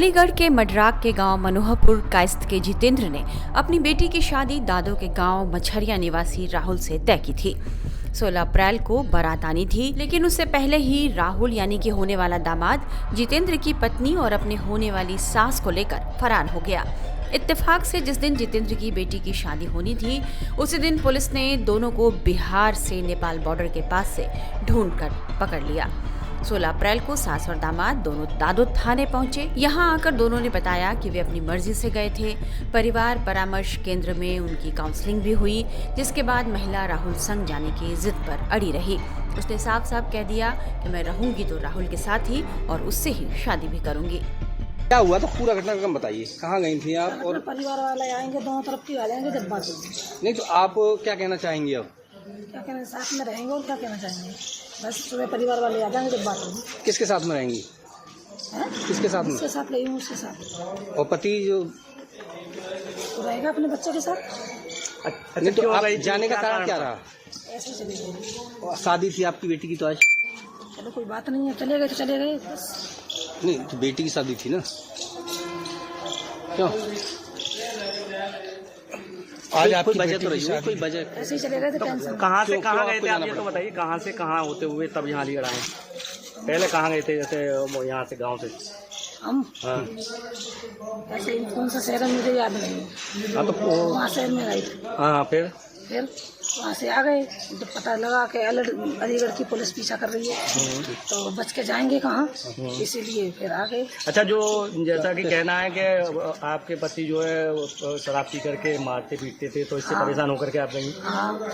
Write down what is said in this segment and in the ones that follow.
अलीगढ़ के मडराक के गांव मनोहरपुर कायस्थ के जितेंद्र ने अपनी बेटी की शादी दादो के गांव मछरिया निवासी राहुल से तय की थी। 16 अप्रैल को बारात आनी थी, लेकिन उससे पहले ही राहुल यानी कि होने वाला दामाद जितेंद्र की पत्नी और अपने होने वाली सास को लेकर फरार हो गया। इत्तेफाक से जिस दिन जितेंद्र की बेटी की शादी होनी थी, उसी दिन पुलिस ने दोनों को बिहार से नेपाल बॉर्डर के पास से ढूंढकर पकड़ लिया। 16 अप्रैल को सास और दामाद दोनों दादो थाने पहुंचे। यहां आकर दोनों ने बताया कि वे अपनी मर्जी से गए थे। परिवार परामर्श केंद्र में उनकी काउंसलिंग भी हुई, जिसके बाद महिला राहुल संग जाने की जिद पर अड़ी रही। उसने साफ साफ कह दिया कि मैं रहूंगी तो राहुल के साथ ही और उससे ही शादी भी करूंगी। क्या हुआ तो पूरा घटनाक्रम बताइए, कहाँ गई थी आप? और परिवार वाले आएंगे, दोनों तरफ की वाले आएंगे, जब बात होगी। नहीं तो आप क्या कहना चाहेंगे? अब क्या कहना, साथ में रहेंगे और क्या कहना चाहेंगे? बस सुबह परिवार वाले आ जाएंगे, जब बात होगी। किसके साथ में रहेंगी? किसके साथ में? उसके साथ रही हूँ, उसके साथ। और पति जो तो रहेगा अपने बच्चे के साथ। नहीं तो आप जाने का कारण क्या रहा? ऐसे चले गए। शादी थी आपकी बेटी की तो आज? चलो कोई बात नहीं है, चले गए तो चले गए बस। नहीं तो बेटी की शादी थी ना, क्यों आज आपकी वजह तो रही है? कोई वजह? ऐसे ही चले गए थे, टेंशन। कहाँ से कहाँ गए थे आप ये तो बताइए, कहाँ से कहाँ होते हुए तब यहाँ अलीगढ़ आए? पहले कहाँ गए थे, जैसे यहाँ से गांव से? हम हाँ ऐसे ही कौन सा शहर है मुझे याद नहीं। हाँ, तो वहाँ शहर में गए थे। हाँ फिर वहाँ से आ गए, जब पता लगा कि अलीगढ़ की पुलिस पीछा कर रही है तो बच के जाएंगे कहाँ, इसीलिए फिर आ गए। अच्छा, जो जैसा कि कहना है कि आपके पति जो है शराब पी करके मारते पीटते थे, तो इससे परेशान होकर के आप गई? हाँ,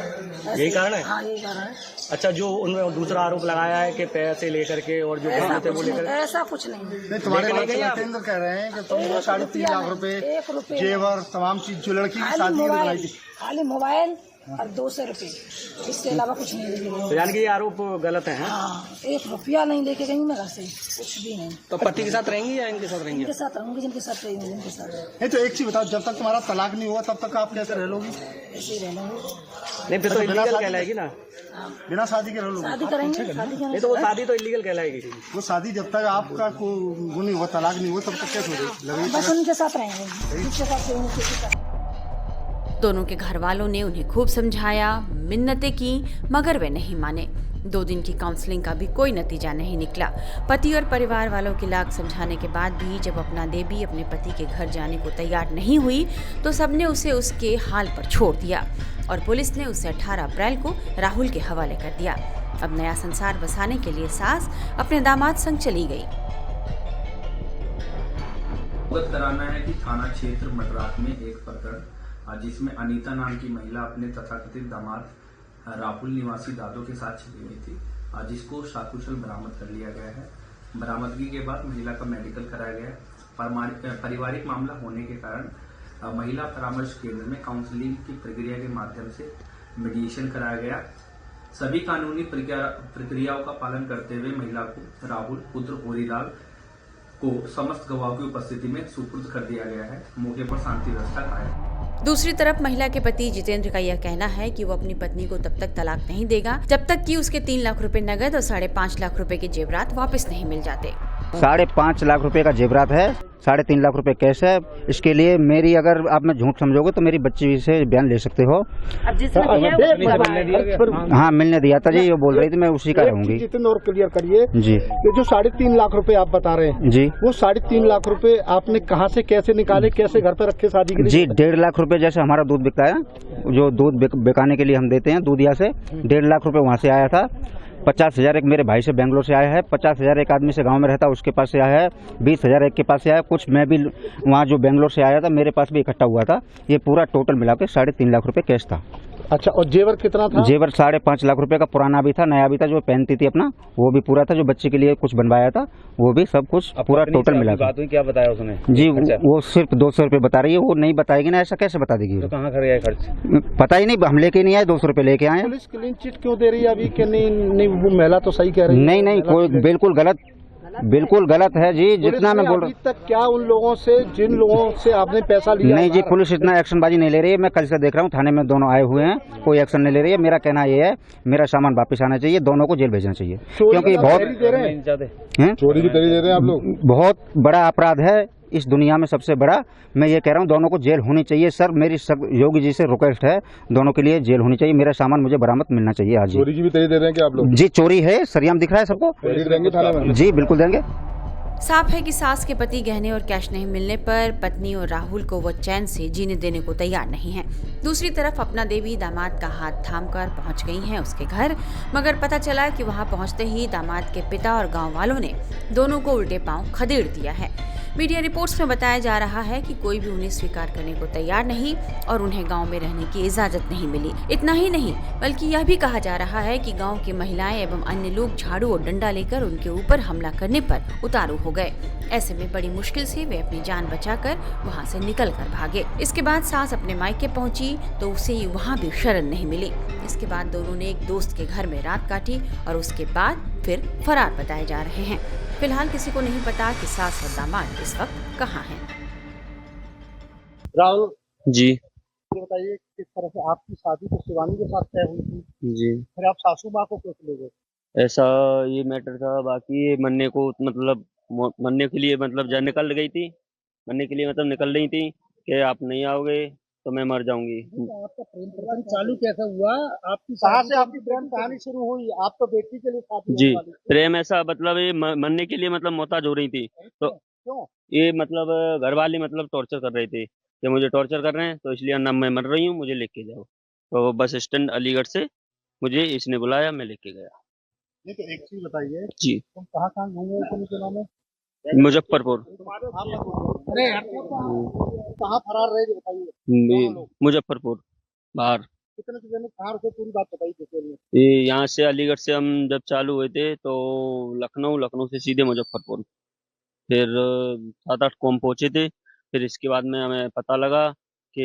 यही कारण है? हाँ, यही कारण है। अच्छा, जो उन्होंने दूसरा आरोप लगाया है कि पैसे लेकर के और जो ऐसा थे वो कुछ लेकर, नहीं, ऐसा कुछ नहीं। तुम्हारे जितेंद्र कह रहे हैं कि तुम 3.5 लाख रुपए जेवर तमाम चीज जो लड़की की शादी में बनाई थी, खाली मोबाइल और 200 रुपए, इसके अलावा कुछ नहीं लेके तो गई। यानी कि ये आरोप गलत है? हाँ, 1 रुपया नहीं लेके गई मैं घर से, कुछ भी नहीं। तो पति के साथ रहेंगी या इनके साथ रहेंगी? इनके साथ रहूंगी, जिनके साथ रहेंगे जिनके साथ। नहीं तो एक चीज बताओ, जब तक तुम्हारा तलाक नहीं हुआ तब तक आप कैसे रह लोगी? ऐसे ही रहना है। नहीं फिर तो इलीगल कहलाएगी ना? बिना शादी के रह लोगी? शादी करेंगे, शादी नहीं करेंगे। तो वो शादी तो इलीगल कहलाएगी। वो शादी जब तक आपका वो नहीं हुआ, तलाक नहीं हुआ, तब तक कैसे लगेगी? बस उनके साथ रहेंगे, जिसके साथ रहेंगे, उसी के साथ। दोनों के घर वालों ने उन्हें खूब समझाया, मिन्नतें की, मगर वे नहीं माने। 2 दिन की काउंसलिंग का भी कोई नतीजा नहीं निकला। पति और परिवार वालों के लाख समझाने के बाद भी जब अपना देवी अपने पति के घर जाने को तैयार नहीं हुई, तो सबने उसे उसके हाल पर छोड़ दिया और पुलिस ने उसे 18 अप्रैल को राहुल के हवाले कर दिया। अब नया संसार बसाने के लिए सास अपने दामाद संग चली गई। अवगत कराना है कि थाना क्षेत्र मडराक में एक प्रकरण जिसमें अनीता नाम की महिला अपने तथाकथित दामाद राहुल निवासी दादो के साथ चली गई थी, जिसको सकुशल बरामद कर लिया गया है। बरामदगी के बाद महिला का मेडिकल कराया गया। पारिवारिक मामला होने के कारण महिला परामर्श केंद्र में काउंसलिंग की प्रक्रिया के माध्यम से मीडिएशन कराया गया। सभी कानूनी प्रक्रियाओं का पालन करते हुए महिला को राहुल पुत्र होरीलाल को समस्त गवाहों की उपस्थिति में सुपुर्द कर दिया गया है। मौके पर शांति व्यवस्था कायम। दूसरी तरफ महिला के पति जितेंद्र का यह कहना है कि वो अपनी पत्नी को तब तक तलाक नहीं देगा जब तक कि उसके 3 लाख रुपए नगद और 5.5 लाख रुपए के जेवरात वापस नहीं मिल जाते। 5.5 लाख रुपए का जेवरात है, 3.5 लाख रुपए कैश है। इसके लिए मेरी, अगर आप में झूठ समझोगे तो मेरी बच्ची से बयान ले सकते हो। हाँ, मिलने दिया था जी, वो बोल रही थी मैं उसी का रहूंगी। जितेंद्र और क्लियर करिए जी, ये जो 3.5 लाख रुपए आप बता रहे हैं जी, वो 3.5 लाख रुपए आपने कहाँ से कैसे निकाले, कैसे घर पे रखे शादी के लिए? जी, 1.5 लाख रुपए जैसे हमारा दूध बिकता है, जो दूध बिकाने के लिए हम देते हैं दूधिया से, 1.5 लाख रुपए वहाँ से आया था। 50,000 एक मेरे भाई से बेंगलोर से आया है, 50,000 एक आदमी से गांव में रहता उसके पास से आया है, 20,000 एक के पास से आया, कुछ मैं भी वहाँ जो बेंगलोर से आया था मेरे पास भी इकट्ठा हुआ था। ये पूरा टोटल मिला के 3.5 लाख रुपए कैश था। अच्छा, और जेवर कितना था? जेवर 5.5 लाख रुपए का पुराना भी था, नया भी था, जो पहनती थी अपना वो भी पूरा था, जो बच्चे के लिए कुछ बनवाया था वो भी, सब कुछ पूरा टोटल मिला। बात हुई, क्या बताया उसने? जी, वो सिर्फ 200 रुपए बता रही है, वो नहीं बताएगी ना, ऐसा कैसे बता देगी? तो कहाँ कर गया खर्च? पता ही नहीं, हम लेके नहीं आए, 200 रुपए लेके आए। पुलिस क्लीन चिट क्यों दे रही है अभी? कि नहीं वो महिला तो सही कह रही है? नहीं, कोई बिल्कुल गलत है जी, जितना मैं बोल रहा हूँ। अभी तक क्या उन लोगों से, जिन लोगों से आपने पैसा लिया? नहीं जी, पुलिस इतना एक्शन बाजी नहीं ले रही है। मैं कल से देख रहा हूँ, थाने में दोनों आए हुए हैं, कोई एक्शन नहीं ले रही है। मेरा कहना ये है, मेरा सामान वापस आना चाहिए, दोनों को जेल भेजना चाहिए, क्योंकि बहुत चोरी की तहरीर दे रहे हैं आप लोग। बहुत बड़ा अपराध है। इस दुनिया में सबसे बड़ा। मैं ये कह रहा हूँ दोनों को जेल होनी चाहिए सर। मेरी सब योगी जी से रिक्वेस्ट है, दोनों के लिए जेल होनी चाहिए। मेरा सामान मुझे बरामद मिलना चाहिए आज। चोरी की भी तरी दे रहे हैं क्या आप लोग? जी चोरी है, सरियाम दिख रहा है सबको। देंगे थाने में? जी बिल्कुल देंगे। साफ है कि सास के पति गहने और कैश नहीं मिलने पर पत्नी और राहुल को वो चैन से जीने देने को तैयार नहीं है। दूसरी तरफ अपना देवी दामाद का हाथ थामकर पहुंच गई हैं उसके घर, मगर पता चला कि वहां पहुंचते ही दामाद के पिता और गांव वालों ने दोनों को उल्टे पांव खदेड़ दिया है। मीडिया रिपोर्ट्स में बताया जा रहा है कि कोई भी उन्हें स्वीकार करने को तैयार नहीं और उन्हें गांव में रहने की इजाजत नहीं मिली। इतना ही नहीं बल्कि यह भी कहा जा रहा है कि गांव की महिलाएं एवं अन्य लोग झाड़ू और डंडा लेकर उनके ऊपर हमला करने पर उतारू हो गए। ऐसे में बड़ी मुश्किल से वे अपनी जान बचाकर वहां से निकल कर भागे। इसके बाद सास अपने मायके पहुंची तो उसे वहां भी शरण नहीं मिली। इसके बाद दोनों ने एक दोस्त के घर में रात काटी और उसके बाद फिर फरार बताए जा रहे हैं। फिलहाल किसी को नहीं पता कि सास और दामाद इस वक्त कहाँ हैं। राहुल जी ये बताइए किस तरह से आपकी शादी तो शिवानी के साथ तय हुई थी, जी फिर आप सासू माँ को कैसे ले गए? ऐसा ये मैटर था। बाकी ये मरने को मतलब मरने के लिए मतलब जा निकल गई थी, मरने के लिए मतलब निकल रही थी कि आप नहीं आओगे तो मैं मर जाऊंगी। आपका प्रेम प्रसंग चालू कैसे हुआ? आपकी कहाँ से आपकी प्रेम कहानी शुरू हुई? आप तो बेटी के लिए शादी जी होने वाली थी। प्रेम ऐसा मतलब ये मरने के लिए मतलब मोहताज हो रही थी। तो क्यों? ये मतलब घर वाले मतलब टॉर्चर कर रहे थे कि मुझे टॉर्चर कर रहे हैं तो इसलिए ना मैं मर रही हूँ, मुझे लेके जाओ। तो बस स्टैंड अलीगढ़ से मुझे इसने बुलाया, मैं लेके गया। नहीं तो एक चीज बताइए, जी तुम कहाँ कहाँ घूमे हो पुलिस जिला में? मुजफ्फरपुर। अरे कहाँ फरार रहे बताइए। मुजफ्फरपुर बाहर। कितने से दिन कहाँ रुके पूरी बात बताइए डिटेल में। ये यहाँ से अलीगढ़ से हम जब चालू हुए थे तो लखनऊ से सीधे मुजफ्फरपुर, फिर 7-8 को हम पहुंचे थे। फिर इसके बाद में हमें पता लगा कि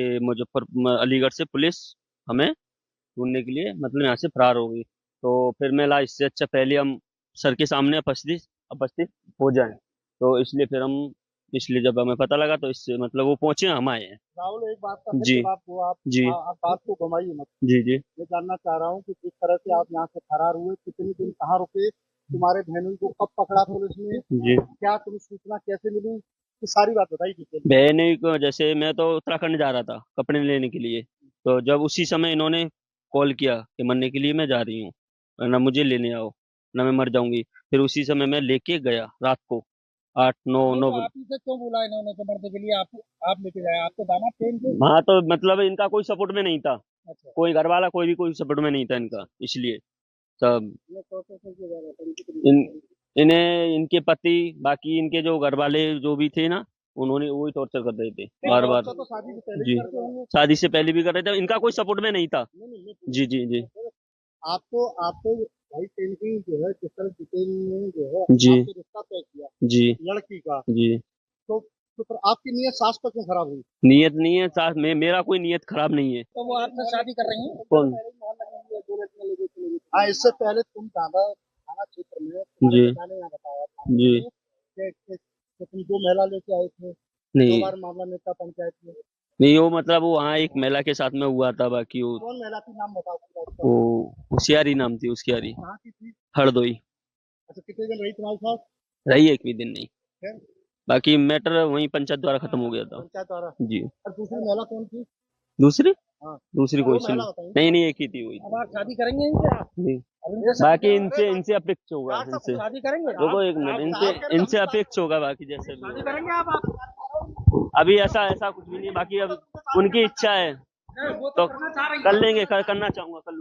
अलीगढ़ से पुलिस हमें ढूंढने के लिए मतलब यहाँ से फरार हो गई। तो फिर मैं इससे अच्छा पहले हम सर के सामने उपस्थित हो जाएं, तो इसलिए फिर हम इसलिए जब हमें पता लगा तो इससे मतलब वो पहुंचे, हम आए हैं। राहुल एक बात का जी आप जी आप बात को घुमाइए मत। जी जी मैं जानना चाह रहा हूँ कि जिस तरह से आप यहाँ से फरार हुए, कितने दिन कहाँ रुके, तुम्हारे बहनोई को कब पकड़ा पुलिस ने, जी। क्या तुम्हें सूचना कैसे मिली, ये सारी बात बताइए डिटेल में। बहनोई को जैसे मैं तो उत्तराखंड जा रहा था कपड़े लेने के लिए, तो जब उसी समय इन्होंने कॉल किया कि मरने के लिए मैं जा रही हूँ, ना मुझे लेने आओ ना मैं मर जाऊंगी। फिर उसी समय मैं लेके गया रात को 8-9 आप इसे क्यों बुला इन्होंने तो मरने के लिए? आप लेके गए, आपको दामाद थे इनके? हाँ तो मतलब इनका कोई सपोर्ट में नहीं था। अच्छा। कोई घर वाला कोई भी कोई सपोर्ट में नहीं था इनका, इसलिए सब ये टॉर्चर करके जा रहा था इन्हें इनके पति बाकी इनके जो घर वाले जो भी थे ना, उन्होंने वही टॉर्चर कर रहे थे बार बार। तो शादी से पहले जी भी करते होंगे। शादी से पहले भी कर रहे थे, इनका कोई सपोर्ट में नहीं था। नहीं, जी जी जी आपको भाई पेंटिंग जो है किस तरह डिटेल में जो है जी आपसे रिश्ता तय किया जी लड़की का, जी। तो फिर आपकी नीयत सास पर क्यों खराब हुई? नियत नहीं है साथ में, मेरा कोई नियत खराब नहीं है। तो वो आपसे शादी कर रही हैं? कौन? हाँ, इससे पहले तुम थाना क्षेत्र में जी यहाँ बताया था जी कि तुम 2 महिला लेके आए थे, 2 नहीं बार मामला नेता पंचायत में। नहीं, वो मतलब वो वहाँ एक महिला के साथ में हुआ था। बाकी वो कौन महिला थी, नाम बताओ पूरा उसका। होशियारी नाम थी उसकी, यारी कहाँ की थी? हरदोई। अच्छा, कितने दिन रही तुम्हारे साथ? रही एक भी दिन नहीं, फिर? बाकी मैटर वहीं पंचायत द्वारा खत्म हो गया था। पंचायत द्वारा। जी। और दूसरी महिला कौन थी? दूसरी हाँ। दूसरी कोई सी महिला नहीं। बताइए। नहीं एक ही थी वही। अब आप शादी करेंगे इनसे? जी। अब बाकी इनसे अपेक्ष होगा, इनसे शादी करेंगे? रुको एक मिनट, इनसे अपेक्ष होगा बाकी जैसे भी शादी होगा। करेंगे आप? अभी ऐसा कुछ भी नहीं, बाकी अब उनकी इच्छा है वो तो करना चाह रही हैं। कर लेंगे, करना चाहूंगा कर लूंगा।